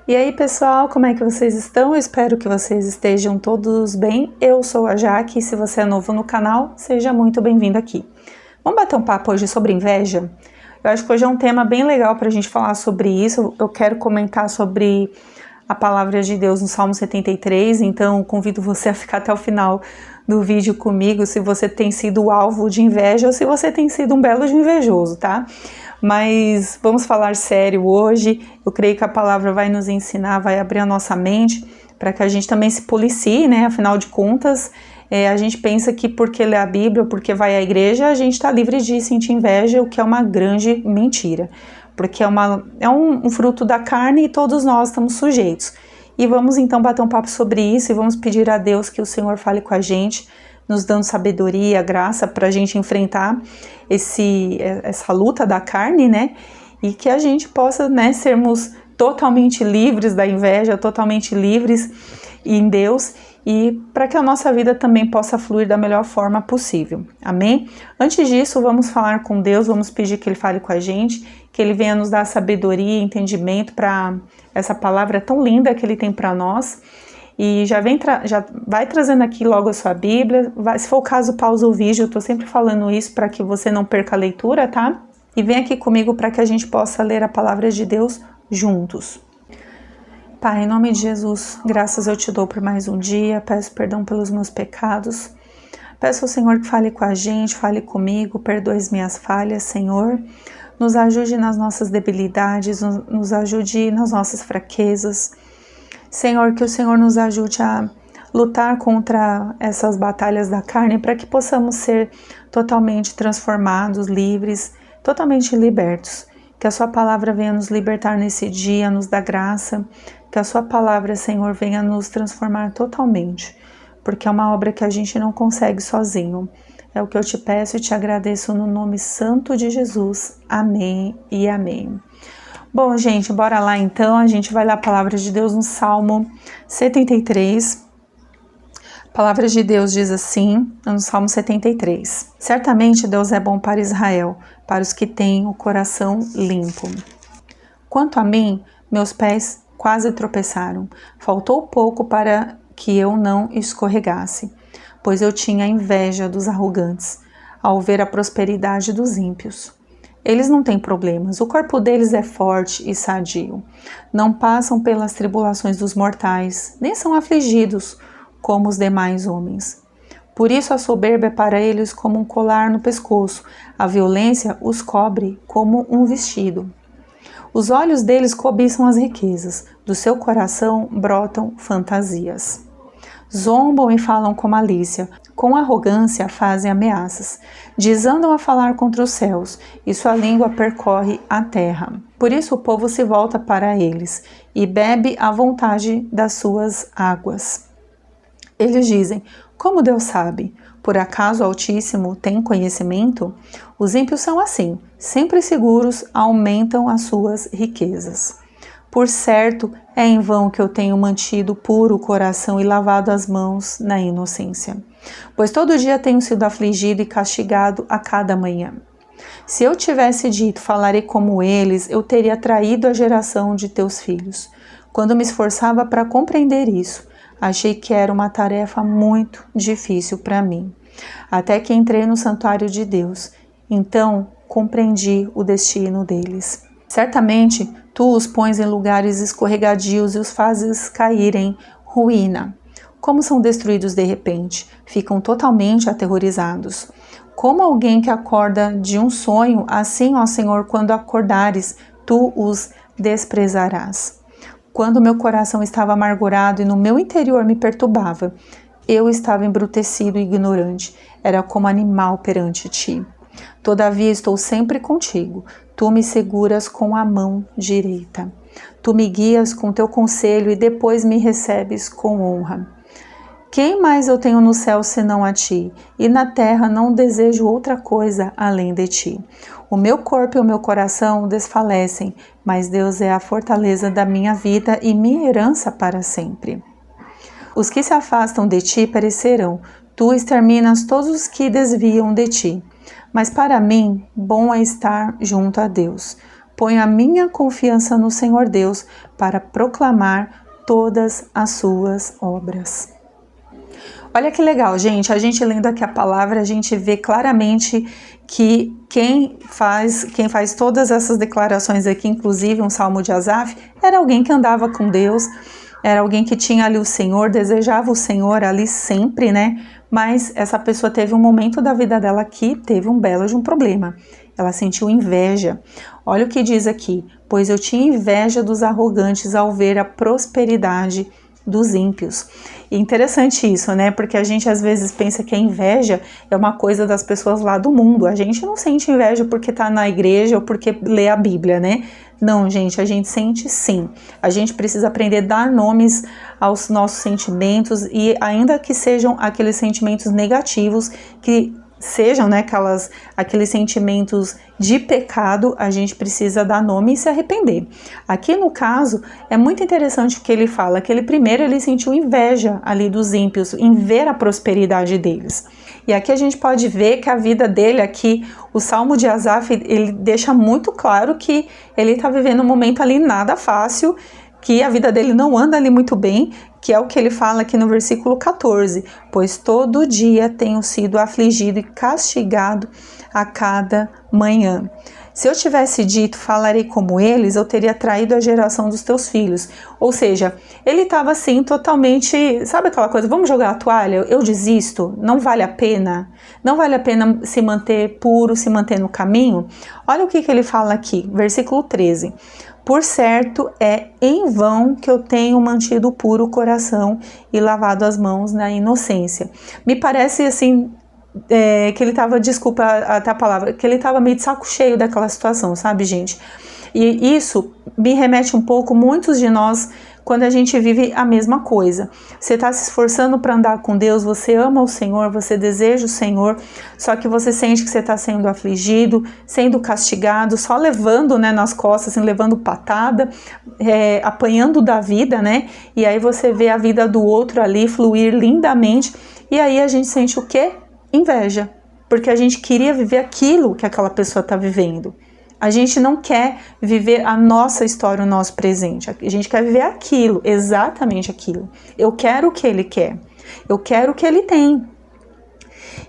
E aí pessoal, como é que vocês estão? Eu espero que vocês estejam todos bem. Eu sou a Jaque e se você é novo no canal, seja muito bem-vindo aqui. Vamos bater um papo hoje sobre inveja? Eu acho que hoje é um tema bem legal para a gente falar sobre isso. Eu quero comentar sobre a palavra de Deus no Salmo 73, então convido você a ficar até o final do vídeo comigo se você tem sido alvo de inveja ou se você tem sido um belo de invejoso, tá? Mas vamos falar sério hoje. Eu creio que a palavra vai nos ensinar, vai abrir a nossa mente para que a gente também se policie, né? Afinal de contas, a gente pensa que porque lê a Bíblia, porque vai à igreja, a gente está livre de sentir inveja, o que é uma grande mentira. Porque é um fruto da carne e todos nós estamos sujeitos. E vamos então bater um papo sobre isso e vamos pedir a Deus que o Senhor fale com a gente, nos dando sabedoria, graça para a gente enfrentar essa luta da carne, né? E que a gente possa, né, sermos totalmente livres da inveja, totalmente livres em Deus e para que a nossa vida também possa fluir da melhor forma possível. Amém? Antes disso, vamos falar com Deus, vamos pedir que Ele fale com a gente, que Ele venha nos dar sabedoria e entendimento para essa palavra tão linda que Ele tem para nós. E já vai trazendo aqui logo a sua Bíblia, se for o caso, pausa o vídeo, eu estou sempre falando isso para que você não perca a leitura, tá? E vem aqui comigo para que a gente possa ler a palavra de Deus juntos. Pai, em nome de Jesus, graças eu te dou por mais um dia, peço perdão pelos meus pecados, peço ao Senhor que fale com a gente, fale comigo, perdoe as minhas falhas, Senhor, nos ajude nas nossas debilidades, nos ajude nas nossas fraquezas, Senhor, que o Senhor nos ajude a lutar contra essas batalhas da carne para que possamos ser totalmente transformados, livres, totalmente libertos. Que a sua palavra venha nos libertar nesse dia, nos dá graça. Que a sua palavra, Senhor, venha nos transformar totalmente. Porque é uma obra que a gente não consegue sozinho. É o que eu te peço e te agradeço no nome santo de Jesus. Amém e amém. Bom, gente, bora lá então, a gente vai ler a palavra de Deus no Salmo 73. A palavra de Deus diz assim, no Salmo 73. Certamente Deus é bom para Israel, para os que têm o coração limpo. Quanto a mim, meus pés quase tropeçaram. Faltou pouco para que eu não escorregasse, pois eu tinha inveja dos arrogantes, ao ver a prosperidade dos ímpios. Eles não têm problemas, o corpo deles é forte e sadio. Não passam pelas tribulações dos mortais, nem são afligidos como os demais homens. Por isso a soberba é para eles como um colar no pescoço, a violência os cobre como um vestido. Os olhos deles cobiçam as riquezas, do seu coração brotam fantasias. Zombam e falam com malícia, com arrogância fazem ameaças, desandam a falar contra os céus, e sua língua percorre a terra. Por isso o povo se volta para eles, e bebe à vontade das suas águas. Eles dizem, como Deus sabe? Por acaso o Altíssimo tem conhecimento? Os ímpios são assim, sempre seguros, aumentam as suas riquezas. Por certo, é em vão que eu tenho mantido puro o coração e lavado as mãos na inocência. Pois todo dia tenho sido afligido e castigado a cada manhã. Se eu tivesse dito, falarei como eles, eu teria traído a geração de teus filhos. Quando me esforçava para compreender isso, achei que era uma tarefa muito difícil para mim. Até que entrei no santuário de Deus. Então, compreendi o destino deles. Certamente, tu os pões em lugares escorregadios e os fazes cair em ruína. Como são destruídos de repente, ficam totalmente aterrorizados. Como alguém que acorda de um sonho, assim, ó Senhor, quando acordares, tu os desprezarás. Quando meu coração estava amargurado e no meu interior me perturbava, eu estava embrutecido e ignorante, era como animal perante ti. Todavia estou sempre contigo, tu me seguras com a mão direita. Tu me guias com teu conselho e depois me recebes com honra. Quem mais eu tenho no céu senão a ti? E na terra não desejo outra coisa além de ti. O meu corpo e o meu coração desfalecem, mas Deus é a fortaleza da minha vida e minha herança para sempre. Os que se afastam de ti perecerão, tu exterminas todos os que desviam de ti. Mas para mim, bom é estar junto a Deus. Ponho a minha confiança no Senhor Deus para proclamar todas as suas obras. Olha que legal, gente, a gente lendo aqui a palavra, a gente vê claramente que quem faz todas essas declarações aqui, inclusive um salmo de Asaf, era alguém que andava com Deus, era alguém que tinha ali o Senhor, desejava o Senhor ali sempre, né? Mas essa pessoa teve um momento da vida dela que teve um belo de um problema. Ela sentiu inveja. Olha o que diz aqui: pois eu tinha inveja dos arrogantes ao ver a prosperidade dos ímpios. E interessante isso, né? Porque a gente às vezes pensa que a inveja é uma coisa das pessoas lá do mundo. A gente não sente inveja porque tá na igreja ou porque lê a Bíblia, né? Não, gente, a gente sente sim. A gente precisa aprender a dar nomes aos nossos sentimentos, e ainda que sejam aqueles sentimentos negativos, que sejam, né, aqueles sentimentos de pecado, a gente precisa dar nome e se arrepender. Aqui no caso, é muito interessante o que ele fala, que ele sentiu inveja ali dos ímpios, em ver a prosperidade deles. E aqui a gente pode ver que a vida dele aqui, o Salmo de Asaf, ele deixa muito claro que ele está vivendo um momento ali nada fácil, que a vida dele não anda ali muito bem, que é o que ele fala aqui no versículo 14, pois todo dia tenho sido afligido e castigado a cada manhã. Se eu tivesse dito, falarei como eles, eu teria traído a geração dos teus filhos. Ou seja, ele estava assim totalmente, sabe aquela coisa, vamos jogar a toalha? Eu desisto? Não vale a pena? Não vale a pena se manter puro, se manter no caminho? Olha o que ele fala aqui, versículo 13. Por certo, é em vão que eu tenho mantido puro o coração e lavado as mãos na inocência. Me parece assim, que ele estava, desculpa até a palavra, que ele estava meio de saco cheio daquela situação, sabe, gente? E isso me remete um pouco, muitos de nós, quando a gente vive a mesma coisa. Você está se esforçando para andar com Deus, você ama o Senhor, você deseja o Senhor, só que você sente que você está sendo afligido, sendo castigado, só levando, né, nas costas, assim, levando patada, apanhando da vida, né? E aí você vê a vida do outro ali fluir lindamente, e aí a gente sente o quê? Inveja, porque a gente queria viver aquilo que aquela pessoa está vivendo. A gente não quer viver a nossa história, o nosso presente. A gente quer viver aquilo, exatamente aquilo. Eu quero o que ele quer. Eu quero o que ele tem.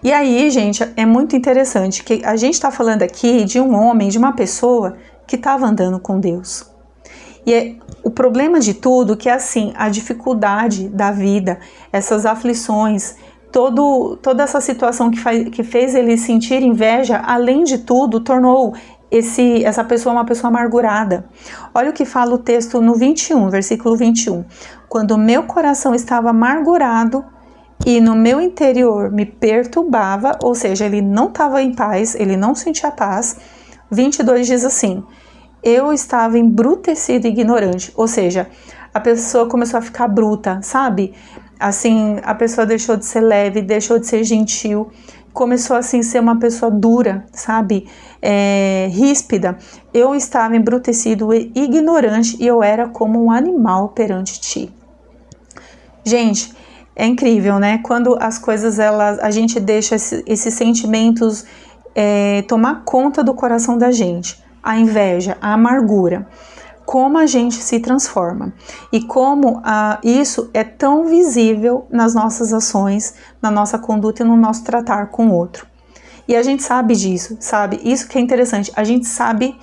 E aí, gente, é muito interessante que a gente está falando aqui de um homem, de uma pessoa que estava andando com Deus. E o problema de tudo que é assim, a dificuldade da vida, essas aflições, toda essa situação que fez ele sentir inveja, além de tudo, tornou essa pessoa uma pessoa amargurada. Olha o que fala o texto no 21, versículo 21. Quando o meu coração estava amargurado e no meu interior me perturbava, ou seja, ele não estava em paz, ele não sentia paz. 22 diz assim: eu estava embrutecido e ignorante, ou seja, a pessoa começou a ficar bruta, sabe? Assim, a pessoa deixou de ser leve, deixou de ser gentil, começou assim a ser uma pessoa dura, sabe? Ríspida. Eu estava embrutecido e ignorante e eu era como um animal perante ti. Gente, é incrível, né? Quando as coisas, a gente deixa esses sentimentos tomar conta do coração da gente. A inveja, a amargura. Como a gente se transforma e como isso é tão visível nas nossas ações, na nossa conduta e no nosso tratar com o outro. E a gente sabe disso, sabe? Isso que é interessante, a gente sabe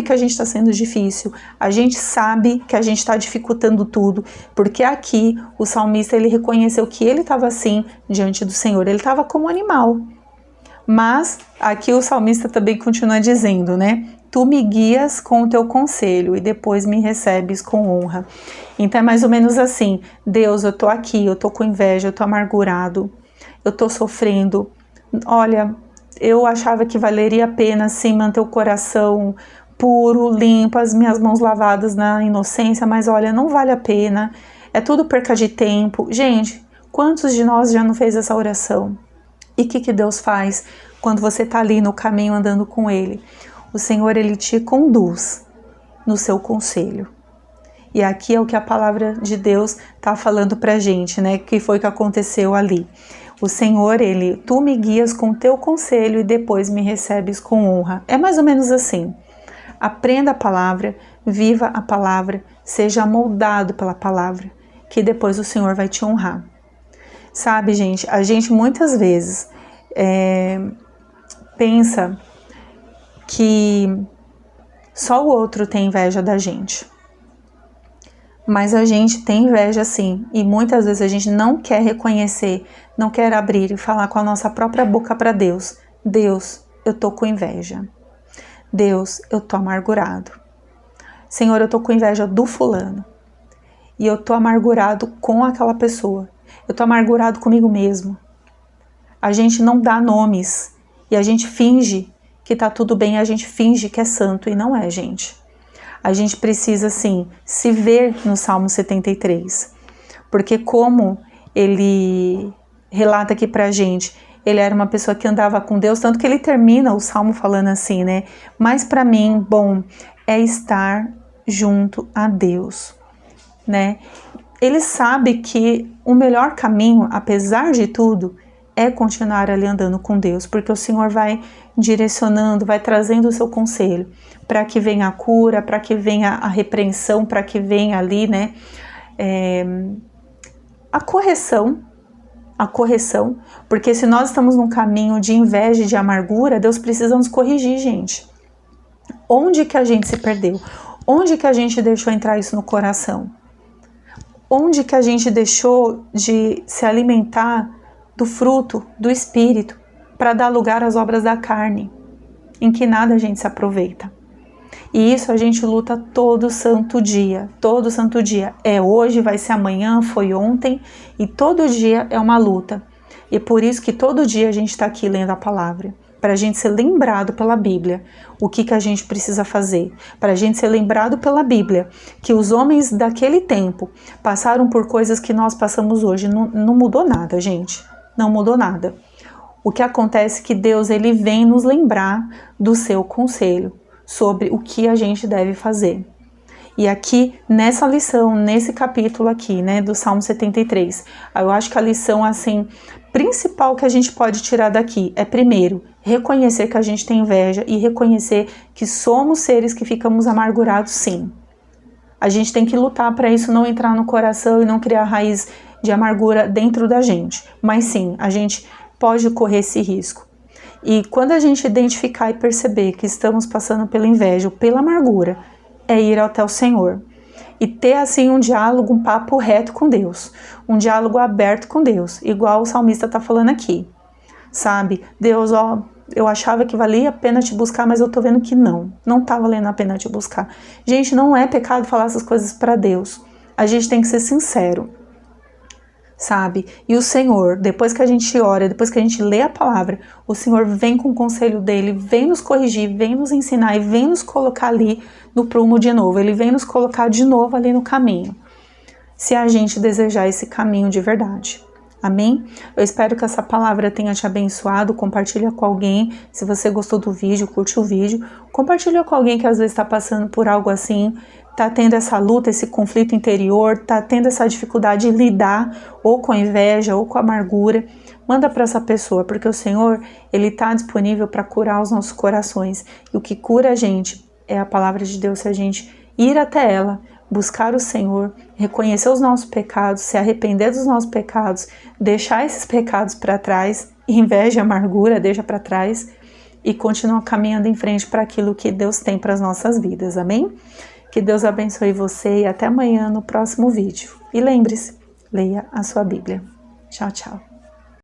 que a gente está sendo difícil, a gente sabe que a gente está dificultando tudo, porque aqui o salmista ele reconheceu que ele estava assim diante do Senhor, ele estava como um animal. Mas aqui o salmista também continua dizendo, né? Tu me guias com o teu conselho e depois me recebes com honra. Então é mais ou menos assim: Deus, eu tô aqui, eu tô com inveja, eu tô amargurado, eu tô sofrendo. Olha, eu achava que valeria a pena assim manter o coração puro, limpo, as minhas mãos lavadas na inocência, mas olha, não vale a pena, é tudo perca de tempo. Gente, quantos de nós já não fez essa oração? E o que Deus faz quando você tá ali no caminho andando com Ele? O Senhor, Ele te conduz no seu conselho. E aqui é o que a palavra de Deus está falando pra gente, né? Que foi que aconteceu ali. O Senhor, tu me guias com teu conselho e depois me recebes com honra. É mais ou menos assim. Aprenda a palavra, viva a palavra, seja moldado pela palavra, que depois o Senhor vai te honrar. Sabe, gente, a gente muitas vezes pensa que só o outro tem inveja da gente. Mas a gente tem inveja sim, e muitas vezes a gente não quer reconhecer, não quer abrir e falar com a nossa própria boca para Deus. Deus, eu tô com inveja. Deus, eu tô amargurado. Senhor, eu tô com inveja do fulano. E eu tô amargurado com aquela pessoa. Eu tô amargurado comigo mesmo. A gente não dá nomes e a gente finge que tá tudo bem, a gente finge que é santo e não é, gente. A gente precisa, sim, se ver no Salmo 73, porque como ele relata aqui pra gente, ele era uma pessoa que andava com Deus, tanto que ele termina o Salmo falando assim, né? Mas pra mim, bom, é estar junto a Deus, né? Ele sabe que o melhor caminho, apesar de tudo, é continuar ali andando com Deus, porque o Senhor vai direcionando, vai trazendo o seu conselho, para que venha a cura, para que venha a repreensão, para que venha ali, né, a correção, porque se nós estamos num caminho de inveja e de amargura, Deus precisa nos corrigir, gente. Onde que a gente se perdeu? Onde que a gente deixou entrar isso no coração? Onde que a gente deixou de se alimentar do fruto do Espírito para dar lugar às obras da carne, em que nada a gente se aproveita? E isso a gente luta todo santo dia, todo santo dia. É hoje, vai ser amanhã, foi ontem, e todo dia é uma luta. E por isso que todo dia a gente está aqui lendo a palavra, para a gente ser lembrado pela Bíblia o que a gente precisa fazer, para a gente ser lembrado pela Bíblia que os homens daquele tempo passaram por coisas que nós passamos hoje. Não mudou nada, gente, não mudou nada. O que acontece é que Deus, ele vem nos lembrar do seu conselho sobre o que a gente deve fazer. E aqui, nessa lição, nesse capítulo aqui, né, do Salmo 73, eu acho que a lição, assim, principal que a gente pode tirar daqui é, primeiro, reconhecer que a gente tem inveja e reconhecer que somos seres que ficamos amargurados, sim. A gente tem que lutar para isso não entrar no coração e não criar raiz de amargura dentro da gente. Mas sim, a gente pode correr esse risco. E quando a gente identificar e perceber que estamos passando pela inveja ou pela amargura, é ir até o Senhor e ter assim um diálogo, um papo reto com Deus, um diálogo aberto com Deus, igual o salmista está falando aqui, sabe? Deus, ó, eu achava que valia a pena te buscar, mas eu tô vendo que não tá valendo a pena te buscar. Gente, não é pecado falar essas coisas para Deus, a gente tem que ser sincero, sabe? E o Senhor, depois que a gente ora, depois que a gente lê a palavra, o Senhor vem com o conselho dele, vem nos corrigir, vem nos ensinar e vem nos colocar ali no prumo de novo. Ele vem nos colocar de novo ali no caminho, se a gente desejar esse caminho de verdade. Amém? Eu espero que essa palavra tenha te abençoado. Compartilha com alguém. Se você gostou do vídeo, curte o vídeo. Compartilha com alguém que às vezes está passando por algo assim, tá tendo essa luta, esse conflito interior, tá tendo essa dificuldade de lidar ou com a inveja ou com a amargura. Manda para essa pessoa, porque o Senhor, ele tá disponível para curar os nossos corações. E o que cura a gente é a palavra de Deus, se a gente ir até ela, buscar o Senhor, reconhecer os nossos pecados, se arrepender dos nossos pecados, deixar esses pecados para trás, inveja, amargura, deixa para trás e continuar caminhando em frente para aquilo que Deus tem para as nossas vidas. Amém? Que Deus abençoe você e até amanhã no próximo vídeo. E lembre-se, leia a sua Bíblia. Tchau, tchau.